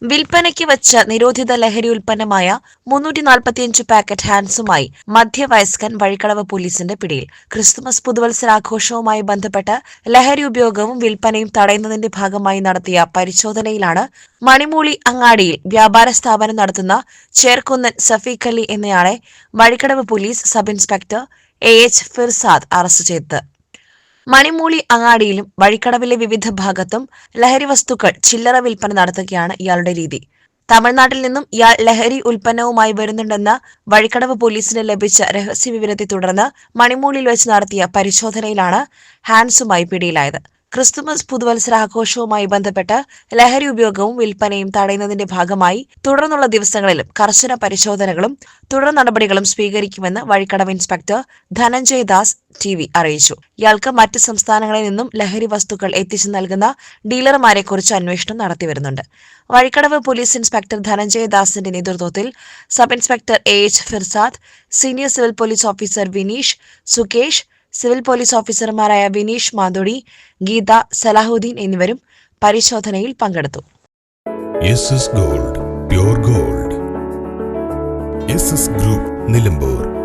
വിൽപ്പനയ്ക്ക് വച്ച നിരോധിത ലഹരി ഉൽപ്പന്നമായ 345 പാക്കറ്റ് ഹാൻസുമായി മധ്യവയസ്കൻ വഴിക്കടവ് പോലീസിന്റെ പിടിയിൽ. ക്രിസ്തുമസ് പുതുവത്സരാഘോഷവുമായി ബന്ധപ്പെട്ട് ലഹരി ഉപയോഗവും വിൽപ്പനയും തടയുന്നതിന്റെ ഭാഗമായി നടത്തിയ പരിശോധനയിലാണ് മണിമൂളി അങ്ങാടിയിൽ വ്യാപാര സ്ഥാപനം നടത്തുന്ന ചേർക്കുന്നൻ സഫീഖ് അലി എന്നയാളെ Vazhikkadavu police sub inspector AH Firsad arrest ചെയ്തത്. മണിമൂളി അങ്ങാടിയിലും വഴിക്കടവിലെ വിവിധ ഭാഗത്തും ലഹരി വസ്തുക്കൾ ചില്ലറ വിൽപ്പന നടത്തുകയാണ് ഇയാളുടെ രീതി. തമിഴ്നാട്ടിൽ നിന്നും ഇയാൾ ലഹരി ഉൽപ്പന്നവുമായി വരുന്നുണ്ടെന്ന വഴിക്കടവ് പോലീസിന് ലഭിച്ച രഹസ്യവിവരത്തെ തുടർന്ന് മണിമൂളിയിൽ വെച്ച് നടത്തിയ പരിശോധനയിലാണ് ഹാൻസുമായി പിടിയിലായത്. ക്രിസ്തുമസ് പുതുവത്സരാഘോഷവുമായി ബന്ധപ്പെട്ട് ലഹരി ഉപയോഗവും വിൽപ്പനയും തടയുന്നതിന്റെ ഭാഗമായി തുടർന്നുള്ള ദിവസങ്ങളിലും കർശന പരിശോധനകളും തുടർ നടപടികളും സ്വീകരിക്കുമെന്ന് വഴിക്കടവ് ഇൻസ്പെക്ടർ ധനഞ്ജയ് ദാസ് TV അറിയിച്ചു. ഇയാൾക്ക് മറ്റ് സംസ്ഥാനങ്ങളിൽ നിന്നും ലഹരി വസ്തുക്കൾ എത്തിച്ചു നൽകുന്ന ഡീലർമാരെക്കുറിച്ച് അന്വേഷണം നടത്തിവരുന്നുണ്ട്. വഴിക്കടവ് പോലീസ് ഇൻസ്പെക്ടർ ധനഞ്ജയ് ദാസിന്റെ നേതൃത്വത്തിൽ sub inspector AH Firsad, senior civil police officer Vineesh, Sukesh, civil police ഓഫീസർമാരായ വിനീഷ് മാധോടി, ഗീത, സലാഹുദ്ദീൻ എന്നിവരും പരിശോധനയിൽ പങ്കെടുത്തു. Gold, pure gold. SS group, Nilambur.